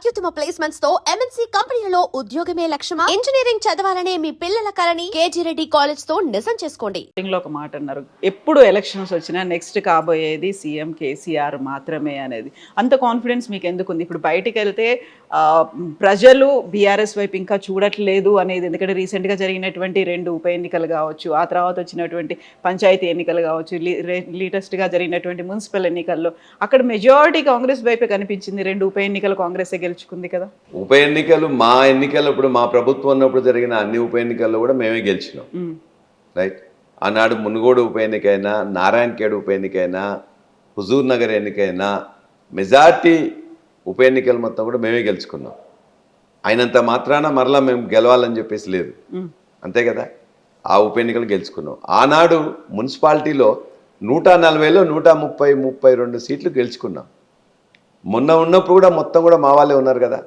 అత్యుత్తమ ప్లేస్మెంట్స్ తో ఎంఎన్సీ కంపెనీలలో ఉద్యోగమే లక్ష్యమా? ఇంజనీరింగ్ చదవాలనే మీ పిల్లల కలని కేజీ రెడ్డి కాలేజ్ తో నిజం చేసుకోండి. ఒక మాట అన్నారు, ఎప్పుడు ఎలక్షన్స్ వచ్చినా నెక్స్ట్ కాబోయేది సీఎం కేసీఆర్ మాత్రమే అనేది. అంత కాన్ఫిడెన్స్ మీకు ఎందుకు ఉంది? ఇప్పుడు బయటికి వెళ్తే ప్రజలు బీఆర్ఎస్ వైపు ఇంకా చూడట్లేదు అనేది, ఎందుకంటే రీసెంట్గా జరిగినటువంటి 2 ఉప ఎన్నికలు కావచ్చు, ఆ తర్వాత వచ్చినటువంటి పంచాయతీ ఎన్నికలు కావచ్చు, లేటెస్ట్గా జరిగినటువంటి మున్సిపల్ ఎన్నికల్లో అక్కడ మెజారిటీ కాంగ్రెస్ వైపే కనిపించింది. 2 ఉప ఎన్నికలు కాంగ్రెసే గెలుచుకుంది కదా. ఉప ఎన్నికలు మా ఎన్నికలు ఇప్పుడు మా ప్రభుత్వం ఉన్నప్పుడు జరిగిన అన్ని ఉప ఎన్నికల్లో కూడా మేమే గెలిచినాం. రైట్. ఆనాడు మునుగోడు ఉప ఎన్నికైనా, నారాయణఖేడ్ ఉప ఎన్నికైనా, హుజూర్ నగర్ ఎన్నికైనా మెజార్టీ ఉప ఎన్నికలు మొత్తం కూడా మేమే గెలుచుకున్నాం. అయినంత మాత్రాన మరలా మేము గెలవాలని చెప్పేసి లేదు, అంతే కదా. ఆ ఉప ఎన్నికలు గెలుచుకున్నాం. ఆనాడు మున్సిపాలిటీలో 140లో 132 సీట్లు గెలుచుకున్నాం. మొన్న ఉన్నప్పుడు కూడా మొత్తం కూడా మా వాళ్ళే ఉన్నారు కదా.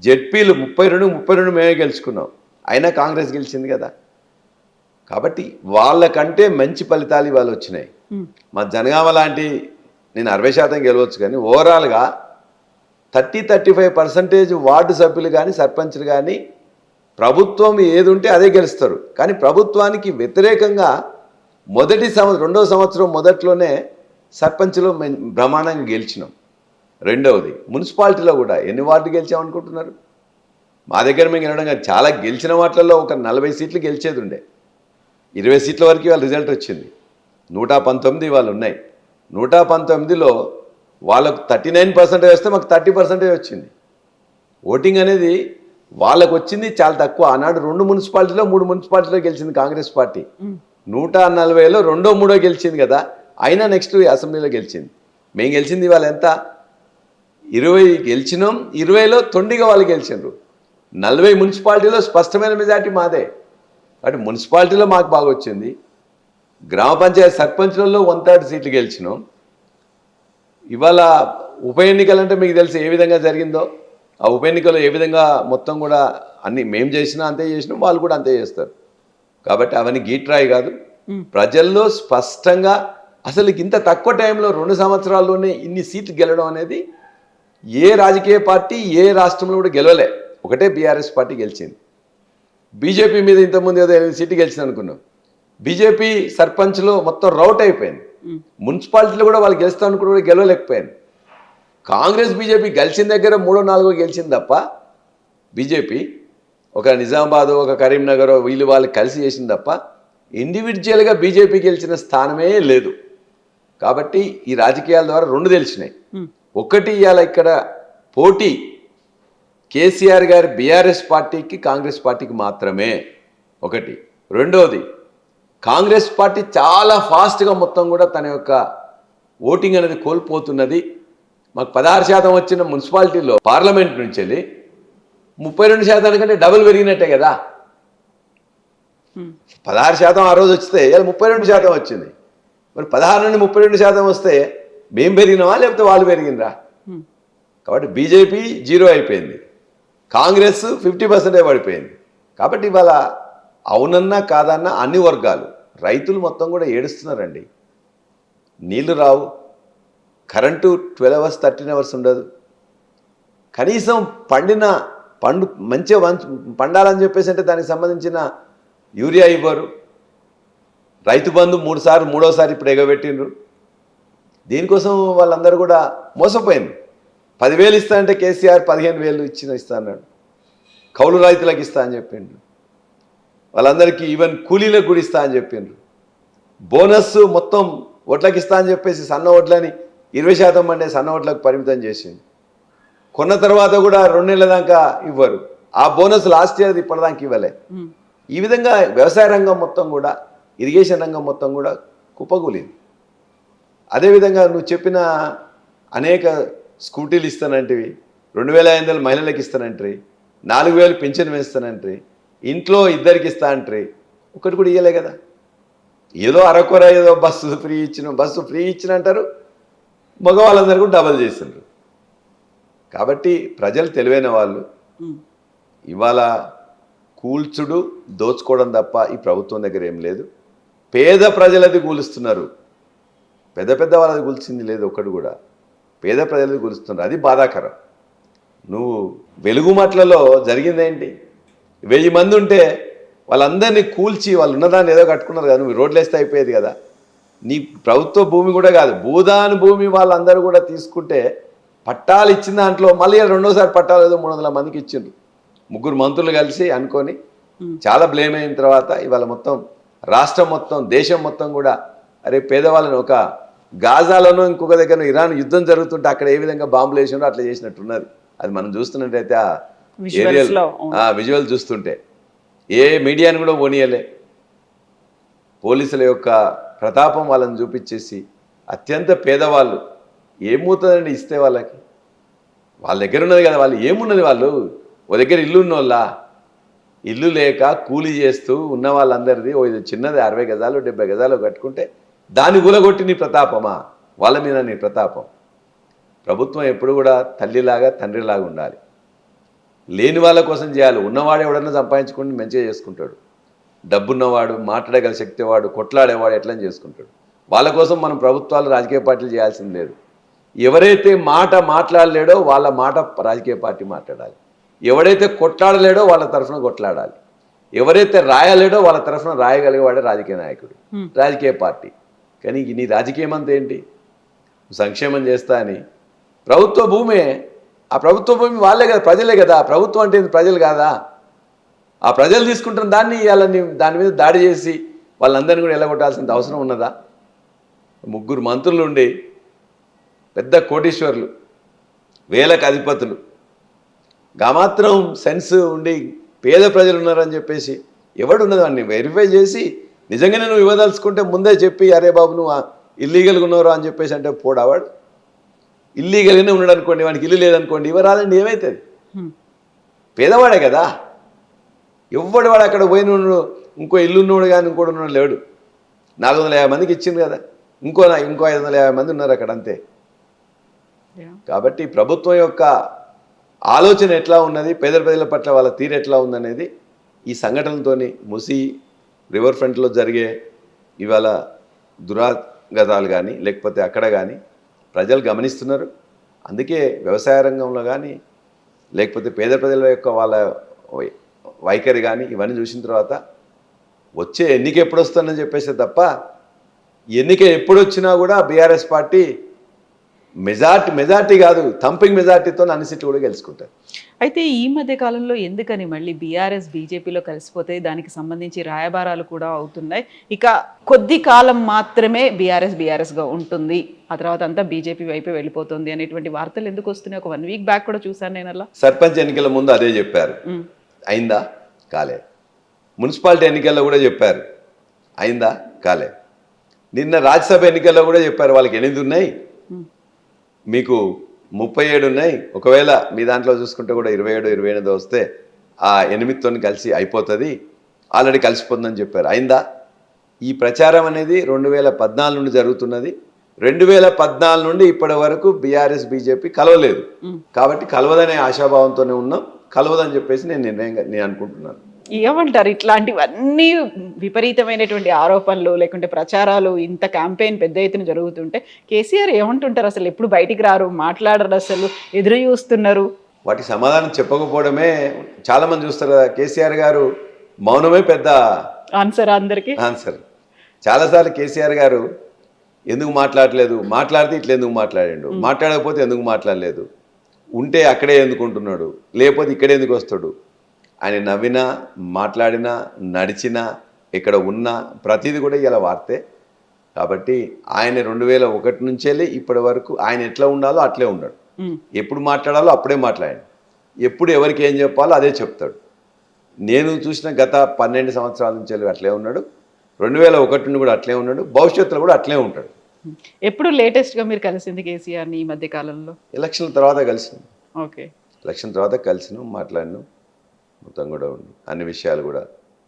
జెడ్పీలు 32 మేమే గెలుచుకున్నాం, అయినా కాంగ్రెస్ గెలిచింది కదా. కాబట్టి వాళ్ళకంటే మంచి ఫలితాలు ఇవాళ వచ్చినాయి. మా జనగామ లాంటి నేను 60% గెలవచ్చు, కానీ ఓవరాల్గా 30-35% వార్డు సభ్యులు కానీ సర్పంచ్లు కానీ ప్రభుత్వం ఏది ఉంటే అదే గెలుస్తారు. కానీ ప్రభుత్వానికి వ్యతిరేకంగా రెండవ సంవత్సరం మొదట్లోనే సర్పంచ్లో బ్రహ్మాండంగా గెలిచినాం. రెండవది మున్సిపాలిటీలో కూడా ఎన్ని వార్డు గెలిచామనుకుంటున్నారు? మా దగ్గర మేము గెలవడం కాదు, చాలా గెలిచిన వాటిల్లో ఒక 40 సీట్లు గెలిచేది ఉండే, 20 సీట్ల వరకు వాళ్ళ రిజల్ట్ వచ్చింది. 119 వాళ్ళు ఉన్నాయి. 119లో వాళ్ళకు 39% వేస్తే మాకు 30% వచ్చింది. ఓటింగ్ అనేది వాళ్ళకు వచ్చింది చాలా తక్కువ. ఆనాడు 2 మున్సిపాలిటీలో 3 మున్సిపాలిటీలో గెలిచింది కాంగ్రెస్ పార్టీ. 140లో 2-3 గెలిచింది కదా, అయినా నెక్స్ట్ అసెంబ్లీలో గెలిచింది. మేము గెలిచింది ఇవాళ ఎంత? 20 గెలిచినాం. 20లో తొండిగా వాళ్ళు గెలిచిండ్రు. 40 మున్సిపాలిటీలో స్పష్టమైన మెజార్టీ మాదే. కాబట్టి మున్సిపాలిటీలో మాకు బాగా వచ్చింది. గ్రామ పంచాయతీ సర్పంచ్లలో 1/3 సీట్లు గెలిచినాం. ఇవాళ ఉప ఎన్నికలు అంటే మీకు తెలిసి ఏ విధంగా జరిగిందో, ఆ ఉప ఎన్నికలు ఏ విధంగా మొత్తం కూడా అన్ని మేము చేసినా అంతే చేసినాం, వాళ్ళు కూడా అంతే చేస్తారు. కాబట్టి అవన్నీ గీట్రాయి కాదు. ప్రజల్లో స్పష్టంగా అసలు ఇంత తక్కువ టైంలో 2 సంవత్సరాల్లోనే ఇన్ని సీట్లు గెలవడం అనేది ఏ రాజకీయ పార్టీ ఏ రాష్ట్రంలో కూడా గెలవలే. ఒకటే బీఆర్ఎస్ పార్టీ గెలిచింది. బీజేపీ మీద ఇంతకుముందు ఏదో 8 సీట్లు గెలిచింది అనుకున్నాం. బీజేపీ సర్పంచ్లో మొత్తం రౌట్ అయిపోయింది. మున్సిపాలిటీలో కూడా వాళ్ళు గెలుస్తా అనుకుని కూడా గెలవలేకపోయింది. కాంగ్రెస్ బీజేపీ గెలిచిన దగ్గర 3-4 గెలిచింది తప్ప బీజేపీ ఒక నిజామాబాద్ ఒక కరీంనగర్ వాళ్ళు కలిసి చేసింది తప్ప ఇండివిజువల్గా బీజేపీ గెలిచిన స్థానమే లేదు. కాబట్టి ఈ రాజకీయాల ద్వారా 2 తెలిసినాయి. ఒకటి, ఇవాళ ఇక్కడ పోటీ కేసీఆర్ గారి బీఆర్ఎస్ పార్టీకి కాంగ్రెస్ పార్టీకి మాత్రమే ఒకటి. రెండవది, కాంగ్రెస్ పార్టీ చాలా ఫాస్ట్గా మొత్తం కూడా తన యొక్క ఓటింగ్ అనేది కోల్పోతున్నది. మాకు 16% వచ్చిన మున్సిపాలిటీలో పార్లమెంట్ నుంచి వెళ్ళి 32% కంటే డబుల్ పెరిగినట్టే కదా. 16% ఆ రోజు వస్తే 32% వచ్చింది. మరి 16 నుండి 32% వస్తే మేము పెరిగినామా లేకపోతే వాళ్ళు పెరిగినరా? కాబట్టి బీజేపీ 0 అయిపోయింది, కాంగ్రెస్ 50% పడిపోయింది. కాబట్టి ఇవాళ అవునన్నా కాదన్నా అన్ని వర్గాలు, రైతులు మొత్తం కూడా ఏడుస్తున్నారండి. నీళ్లు రావు, కరెంటు 12 అవర్స్ 13 అవర్స్ ఉండదు, కనీసం పండు మంచిగా పండాలని చెప్పేసి అంటే దానికి సంబంధించిన యూరియా ఇవ్వరు. రైతు బంధు 3 సార్లు 3వసారి ఇప్పుడు ఎగబెట్టిండ్రు. దీనికోసం వాళ్ళందరూ కూడా మోసపోయింది. 10,000 ఇస్తా అంటే కేసీఆర్ 15,000 ఇస్తా అన్నాడు. కౌలు రైతులకు ఇస్తా అని చెప్పిండ్రు. వాళ్ళందరికీ ఈవెన్ కూలీలకు కూడా ఇస్తా అని చెప్పిండ్రు. బోనస్ మొత్తం వడ్లకు ఇస్తా అని చెప్పేసి సన్న వడ్లని 20% మండే సన్న వడ్లకు పరిమితం చేసింది. కొన్న తర్వాత కూడా 2 నెలల దాకా ఇవ్వరు. ఆ బోనస్ లాస్ట్ ఇయర్ ఇప్పటిదాకా ఇవ్వలే. ఈ విధంగా వ్యవసాయ రంగం మొత్తం కూడా, ఇరిగేషన్ రంగం మొత్తం కూడా కుప్పకూలింది. అదేవిధంగా నువ్వు చెప్పిన అనేక స్కూటీలు ఇస్తానంటివి, 2,500 మహిళలకు ఇస్తానంటారు, 4,000 పెన్షన్ వేస్తానంటారు, ఇంట్లో 2 ఇస్తా అంటారు, ఒకటి కూడా ఇవ్వలే కదా. ఏదో అరకొర ఏదో బస్సు ఫ్రీ ఇచ్చిన అంటారు, మగవాళ్ళందరూ కూడా డబల్ చేసిండ్రు. కాబట్టి ప్రజలు తెలివైన వాళ్ళు. ఇవాళ కూల్చుడు దోచుకోవడం తప్ప ఈ ప్రభుత్వం దగ్గర ఏం లేదు. పేద ప్రజలది కూలుస్తున్నారు, పెద్ద వాళ్ళది కూల్చింది లేదు ఒక్కడు కూడా. పేద ప్రజలది కూలుస్తున్నారు, అది బాధాకరం. నువ్వు వెలుగుమట్లలో జరిగిందేంటి? 1000 మంది ఉంటే వాళ్ళందరినీ కూల్చి వాళ్ళు ఉన్నదాన్ని ఏదో కట్టుకున్నారు కదా, నువ్వు రోడ్లు వేస్తే అయిపోయేది కదా. నీ ప్రభుత్వ భూమి కూడా కాదు, భూదాన్ భూమి వాళ్ళందరూ కూడా తీసుకుంటే పట్టాలు ఇచ్చిన దాంట్లో మళ్ళీ రెండోసారి పట్టాలు ఏదో 300 మందికి ఇచ్చిండ్రు. 3 మంత్రులు కలిసి అనుకొని చాలా బ్లేమ్ అయిన తర్వాత ఇవాళ మొత్తం రాష్ట్రం మొత్తం దేశం మొత్తం కూడా అరే పేదవాళ్ళని ఒక గాజాలోనో ఇంకొక దగ్గర ఇరాన్ యుద్ధం జరుగుతుంటే అక్కడ ఏ విధంగా బాంబులు వేసినారో అట్లా చేసినట్టున్నది. అది మనం చూస్తున్నట్టయితే ఆ ఏరియల్ విజువల్ చూస్తుంటే ఏ మీడియాని కూడా పోనీయలే. పోలీసుల యొక్క ప్రతాపం వాళ్ళని చూపించేసి అత్యంత పేదవాళ్ళు ఏమవుతుందండి ఇస్తే వాళ్ళకి, వాళ్ళ దగ్గర ఉన్నది కదా, వాళ్ళు ఏమున్నది, వాళ్ళు ఓ దగ్గర ఇల్లు ఉన్నోళ్ళ ఇల్లు లేక కూలీ చేస్తూ ఉన్న వాళ్ళందరిది ఓ ఇది చిన్నది 60 గజాలు 70 గజాలు కట్టుకుంటే దాన్ని కూలగొట్టి నీ ప్రతాపమా? వాళ్ళ మీద నీ ప్రతాపం. ప్రభుత్వం ఎప్పుడు కూడా తల్లిలాగా తండ్రిలాగా ఉండాలి. లేని వాళ్ళ కోసం చేయాలి. ఉన్నవాడు ఎవడన్నా సంపాదించుకుని మంచిగా చేసుకుంటాడు. డబ్బున్నవాడు, మాట్లాడగల శక్తివాడు, కొట్లాడేవాడు ఎట్లా చేసుకుంటాడు. వాళ్ళ కోసం మనం ప్రభుత్వాలు రాజకీయ పార్టీలు చేయాల్సింది లేదు. ఎవరైతే మాట్లాడలేడో వాళ్ళ మాట రాజకీయ పార్టీ మాట్లాడాలి. ఎవడైతే కొట్లాడలేడో వాళ్ళ తరఫున కొట్లాడాలి. ఎవరైతే రాయలేడో వాళ్ళ తరఫున రాయగలిగేవాడే రాజకీయ నాయకుడు, రాజకీయ పార్టీ. కానీ నీ రాజకీయం అంతా ఏంటి? సంక్షేమం చేస్తా అని ప్రభుత్వ భూమే, ఆ ప్రభుత్వ భూమి వాళ్ళే కదా, ప్రజలే కదా. ప్రభుత్వం అంటే ప్రజలు కాదా? ఆ ప్రజలు తీసుకుంటున్న దాన్ని వాళ్ళని దాని మీద దాడి చేసి వాళ్ళందరినీ కూడా ఎల్లగొట్టాల్సిన అవసరం ఉన్నదా? 3 మంత్రులు ఉండి పెద్ద కోటీశ్వర్లు, వేలకు అధిపతులు, మాత్రం సెన్స్ ఉండి పేద ప్రజలు ఉన్నారని చెప్పేసి ఎవడున్నది వాడిని వెరిఫై చేసి నిజంగానే నువ్వు ఇవ్వదలుచుకుంటే ముందే చెప్పి అరే బాబు నువ్వు ఇల్లీగల్గా ఉన్నావు అని చెప్పేసి అంటే పోడావాడు. ఇల్లీగల్గానే ఉన్నాడు అనుకోండి, వాడికి ఇల్లు లేదనుకోండి, ఇవ్వరాలండి ఏమవుతుంది? పేదవాడే కదా. ఎవడు వాడు అక్కడ పోయిన ఇంకో ఇల్లు ఉన్నవాడు కానీ ఇంకోటి ఉన్నాడు లేడు. 450 మందికి ఇచ్చింది కదా, ఇంకో 550 మంది ఉన్నారు అక్కడ, అంతే. కాబట్టి ప్రభుత్వం యొక్క ఆలోచన ఎట్లా ఉన్నది, పేద ప్రజల పట్ల వాళ్ళ తీరు ఎట్లా ఉందనేది ఈ సంఘటనలతోని ముసి రివర్ ఫ్రంట్లో జరిగే ఇవాళ దురాగతాలు కానీ లేకపోతే అక్కడ కానీ ప్రజలు గమనిస్తున్నారు. అందుకే వ్యవసాయ రంగంలో కానీ లేకపోతే పేద ప్రజల యొక్క వాళ్ళ వైఖరి కానీ ఇవన్నీ చూసిన తర్వాత వచ్చే ఎన్నిక ఎప్పుడు వస్తుందని చెప్పేసి తప్ప ఎన్నిక ఎప్పుడు వచ్చినా కూడా బీఆర్ఎస్ పార్టీ మెజార్టీ కాదు, థంపింగ్ మెజార్టీతో అన్ని సీట్లు కూడా గెలుచుకుంటారు. అయితే ఈ మధ్య కాలంలో ఎందుకని మళ్ళీ బీఆర్ఎస్ బీజేపీలో కలిసిపోతే దానికి సంబంధించి రాయబారాలు కూడా అవుతున్నాయి. ఇక కొద్ది కాలం మాత్రమే బీఆర్ఎస్గా ఉంటుంది, ఆ తర్వాత అంతా బీజేపీ వైపు వెళ్ళిపోతుంది అనేటువంటి వార్తలు ఎందుకు వస్తున్నాయి? ఒక 1 వీక్ బ్యాక్ కూడా చూసాను నేను అలా. సర్పంచ్ ఎన్నికల ముందు అదే చెప్పారు, అయిందా? కాలే. మున్సిపాలిటీ ఎన్నికల్లో కూడా చెప్పారు, అయిందా? కాలే. నిన్న రాజ్యసభ ఎన్నికల్లో కూడా చెప్పారు వాళ్ళకి 8 ఉన్నాయి, మీకు 37 ఉన్నాయి. ఒకవేళ మీ దాంట్లో చూసుకుంటే కూడా 27, 28 వస్తే ఆ 8తో కలిసి అయిపోతుంది, ఆల్రెడీ కలిసిపోతుందని చెప్పారు. అయిందా? ఈ ప్రచారం అనేది 2014 నుండి జరుగుతున్నది. 2014 నుండి ఇప్పటి వరకు బీఆర్ఎస్ బీజేపీ కలవలేదు. కాబట్టి కలవదనే ఆశాభావంతోనే ఉన్నాం. కలవదని చెప్పేసి నేను అనుకుంటున్నాను. ఏమంటారు ఇట్లాంటివన్నీ విపరీతమైనటువంటి ఆరోపణలు లేకుంటే ప్రచారాలు ఇంత క్యాంపెయిన్ పెద్ద ఎత్తున జరుగుతుంటే కేసీఆర్ ఏమంటుంటారు? అసలు ఎప్పుడు బయటికి రారు, మాట్లాడరు, అసలు ఎదురు చూస్తున్నారు. వాటికి సమాధానం చెప్పకపోవడమే చాలా మంది చూస్తారు కదా. కేసీఆర్ గారు మౌనమే పెద్ద ఆన్సర్ అందరికి. ఆన్సర్. చాలాసార్లు కేసీఆర్ గారు ఎందుకు మాట్లాడలేదు, మాట్లాడితే ఇట్లా ఎందుకు మాట్లాడాడు, మాట్లాడకపోతే ఎందుకు మాట్లాడలేదు, ఉంటే అక్కడే ఎందుకు ఉంటున్నాడు, లేకపోతే ఇక్కడే ఎందుకు వస్తాడు. ఆయన నవ్వినా, మాట్లాడినా, నడిచినా, ఇక్కడ ఉన్న ప్రతిదీ కూడా ఇలా వార్తే. కాబట్టి ఆయన 2001 నుంచి వెళ్ళి ఇప్పటి వరకు ఆయన ఎట్లా ఉండాలో అట్లే ఉన్నాడు. ఎప్పుడు మాట్లాడాలో అప్పుడే మాట్లాడాడు, ఎప్పుడు ఎవరికి ఏం చెప్పాలో అదే చెప్తాడు. నేను చూసిన గత 12 సంవత్సరాల నుంచి వెళ్ళి అట్లే ఉన్నాడు, 2001 నుండి కూడా అట్లే ఉన్నాడు, భవిష్యత్తులో కూడా అట్లే ఉంటాడు. ఎప్పుడు లేటెస్ట్గా మీరు కలిసింది కేసీఆర్ని? ఈ మధ్య కాలంలో ఎలక్షన్ల తర్వాత కలిసినాం. ఓకే, ఎలక్షన్ తర్వాత కలిసినాం, మాట్లాడినాం, మొత్తం కూడా ఉంది అన్ని విషయాలు కూడా.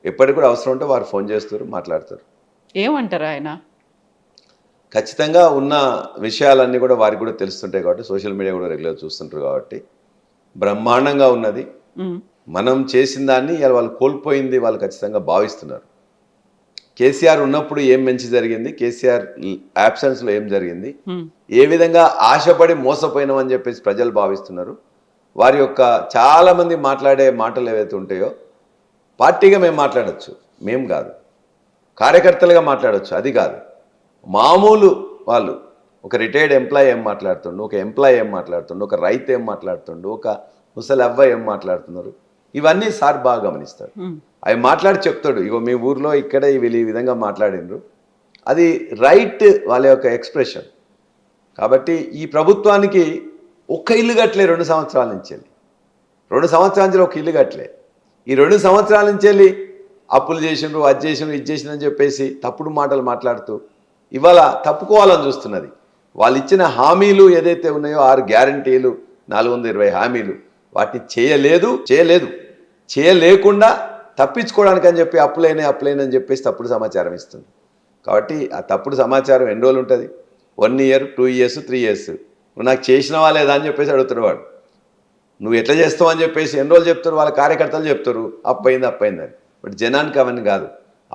ఎప్పటికి కూడా అవసరం ఉంటే వారు ఫోన్ చేస్తారు, మాట్లాడతారు. ఏమంటారు ఆయన? ఖచ్చితంగా ఉన్న విషయాలన్నీ కూడా వారికి కూడా తెలుస్తుంటాయి కాబట్టి, సోషల్ మీడియా కూడా రెగ్యులర్ చూస్తుంటారు కాబట్టి బ్రహ్మాండంగా ఉన్నది. మనం చేసిన దాన్ని ఇలా వాళ్ళు కోల్పోయింది వాళ్ళు ఖచ్చితంగా భావిస్తున్నారు. కేసీఆర్ ఉన్నప్పుడు ఏం మంచి జరిగింది, కేసీఆర్ యాబ్సెన్స్లో ఏం జరిగింది, ఏ విధంగా ఆశపడి మోసపోయినామని చెప్పేసి ప్రజలు భావిస్తున్నారు. వారి యొక్క చాలామంది మాట్లాడే మాటలు ఏవైతే ఉంటాయో పార్టీగా మేము మాట్లాడచ్చు, మేము కాదు, కార్యకర్తలుగా మాట్లాడచ్చు, అది కాదు. మామూలు వాళ్ళు ఒక రిటైర్డ్ ఎంప్లాయీ ఏం మాట్లాడుతుండు, ఒక ఎంప్లాయీ ఏం మాట్లాడుతుండు, ఒక రైతు ఏం మాట్లాడుతుండు, ఒక ముసలి అవ్వ ఏం మాట్లాడుతున్నారు, ఇవన్నీ సార్ బాగా గమనిస్తాడు. అవి మాట్లాడి చెప్తాడు, ఇగో మీ ఊర్లో ఇక్కడే వీళ్ళు ఈ విధంగా మాట్లాడినరు, అది రైట్ వాళ్ళ యొక్క ఎక్స్ప్రెషన్. కాబట్టి ఈ ప్రభుత్వానికి ఒక్క ఇల్లు కట్టలే 2 సంవత్సరాల నుంచి వెళ్ళి, 2 సంవత్సరాల నుంచి ఒక ఇల్లు కట్టలే. ఈ 2 సంవత్సరాల నుంచి వెళ్ళి అప్పులు చేసిండ్రు, అది చేసిండ్రు, ఇది చేసిండ్రు చెప్పేసి తప్పుడు మాటలు మాట్లాడుతూ ఇవాళ తప్పుకోవాలని చూస్తున్నది. వాళ్ళు ఇచ్చిన హామీలు ఏదైతే ఉన్నాయో 6 గ్యారంటీలు, 420 హామీలు, వాటిని చేయలేకుండా తప్పించుకోవడానికి అని చెప్పి అప్పులైనని చెప్పేసి తప్పుడు సమాచారం ఇస్తుంది. కాబట్టి ఆ తప్పుడు సమాచారం ఎన్ని రోజులు ఉంటుంది? 1 year, 2 years, 3 years. నువ్వు నాకు చేసినవా లేదా అని చెప్పేసి అడుగుతాడు వాడు. నువ్వు ఎట్లా చేస్తావు అని చెప్పేసి ఎన్ని రోజులు చెప్తారు, వాళ్ళ కార్యకర్తలు చెప్తారు అప్పయిందని. బట్ జనానికి అవన్నీ కాదు,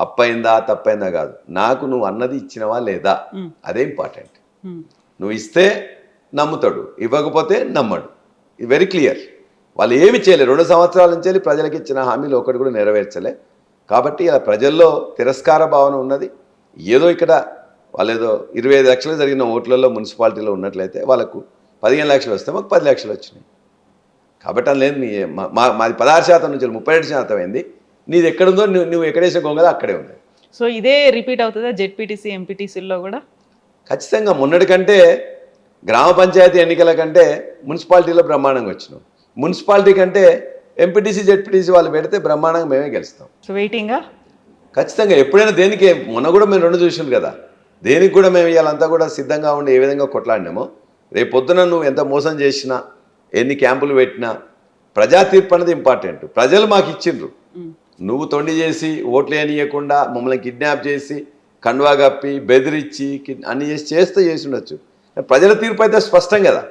అప్పయిందా తప్పైందా కాదు, నాకు నువ్వు అన్నది ఇచ్చినవా లేదా, అదే ఇంపార్టెంట్. నువ్వు ఇస్తే నమ్ముతాడు, ఇవ్వకపోతే నమ్మడు. ఇది వెరీ క్లియర్. వాళ్ళు ఏమి చేయలేరు, 2 సంవత్సరాల నుంచి ప్రజలకు ఇచ్చిన హామీలు ఒకటి కూడా నెరవేర్చలే. కాబట్టి ఇలా ప్రజల్లో తిరస్కార భావన ఉన్నది. ఏదో ఇక్కడ వాళ్ళు ఏదో 25 లక్షలు జరిగిన ఓట్లలో మున్సిపాలిటీలో ఉన్నట్లయితే వాళ్ళకు 15 లక్షలు వస్తే మాకు 10 లక్షలు వచ్చినాయి. కాబట్టి అందులో మాది 16% నుంచి 37% అయింది. నీది ఎక్కడుందో నువ్వు ఎక్కడేసే గొంగలో అక్కడే ఉంది. సో ఇదే రిపీట్ అవుతుందా జెడ్పీటీసీ ఎంపీటీసీల్లో కూడా? ఖచ్చితంగా మొన్నటి కంటే గ్రామ పంచాయతీ ఎన్నికల కంటే మున్సిపాలిటీలో బ్రహ్మాండంగా వచ్చినాం. మున్సిపాలిటీ కంటే ఎంపీటీసీ జెడ్పీటీసీ వాళ్ళు పెడితే బ్రహ్మాండంగా మేమే గెలుస్తాం. సో వెయిటింగా ఖచ్చితంగా ఎప్పుడైనా దేనికి, మొన్న కూడా మేము 2 చూసాం కదా, దేనికి కూడా మేము ఇవాళంతా కూడా సిద్ధంగా ఉండి ఏ విధంగా కొట్లాడినామో, రేపు పొద్దున నువ్వు ఎంత మోసం చేసినా, ఎన్ని క్యాంపులు పెట్టినా ప్రజా తీర్పు అనేది ఇంపార్టెంట్. ప్రజలు మాకు ఇచ్చిండ్రు, నువ్వు తొండి చేసి ఓట్లు వేయనీయకుండా మమ్మల్ని కిడ్నాప్ చేసి కండువా కప్పి బెదిరించి అన్ని చేసి ఉండొచ్చు. ప్రజల తీర్పు అయితే స్పష్టం కదా.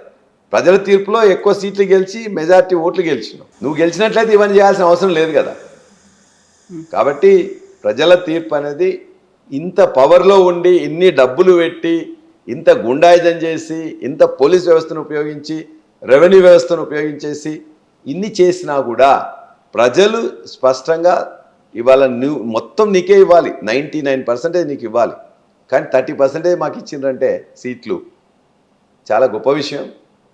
ప్రజల తీర్పులో ఎక్కువ సీట్లు గెలిచి మెజారిటీ ఓట్లు గెలిచినావు. నువ్వు గెలిచినట్లయితే ఇవన్నీ చేయాల్సిన అవసరం లేదు కదా. కాబట్టి ప్రజల తీర్పు అనేది ఇంత పవర్లో ఉండి, ఇన్ని డబ్బులు పెట్టి, ఇంత గుండాయిజం చేసి, ఇంత పోలీస్ వ్యవస్థను ఉపయోగించి, రెవెన్యూ వ్యవస్థను ఉపయోగించేసి ఇన్ని చేసినా కూడా ప్రజలు స్పష్టంగా ఇవాళ నువ్వు మొత్తం నీకే ఇవ్వాలి, 99% నీకు ఇవ్వాలి, కానీ 30% మాకు ఇచ్చిండ్రంటే సీట్లు చాలా గొప్ప విషయం.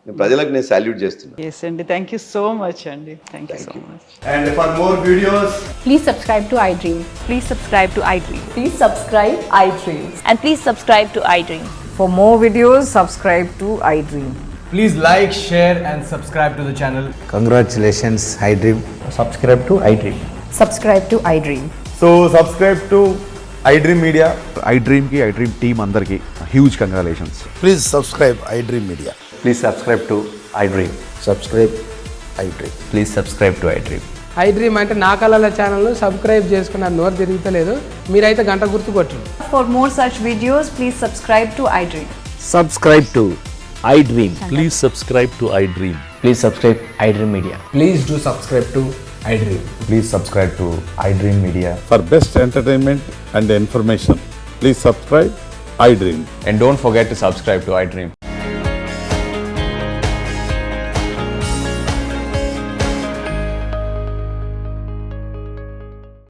ప్రజలకు నేను సాల్యూట్ చేస్తున్నాను. ఎస్ అండి, థ్యాంక్ యూ సో మచ్ అండి, thank you so much. And for more videos, Please subscribe to iDream. Please subscribe to iDream. Please subscribe iDream. And please subscribe to iDream. For more videos, subscribe to iDream. please like, share and subscribe to the channel. Congratulations, iDream. Subscribe to iDream. Subscribe to iDream. So subscribe to iDream Media. iDream ki iDream team andarki huge congratulations. Please subscribe iDream Media. Please subscribe to iDream. Subscribe iDream. Please subscribe to iDream. iDream అంటే నా కళల ఛానల్ను subscribe చేసుకున్న నోరు తిరుగుతలేదు, మీరైతే గంట గుర్తు కొట్టండి. For more such videos, please subscribe to iDream. Subscribe to iDream. Please subscribe to iDream. Please subscribe iDream Media. Please do subscribe to iDream. Please subscribe to iDream Media. For best entertainment and information, please subscribe iDream. And don't forget to subscribe to iDream.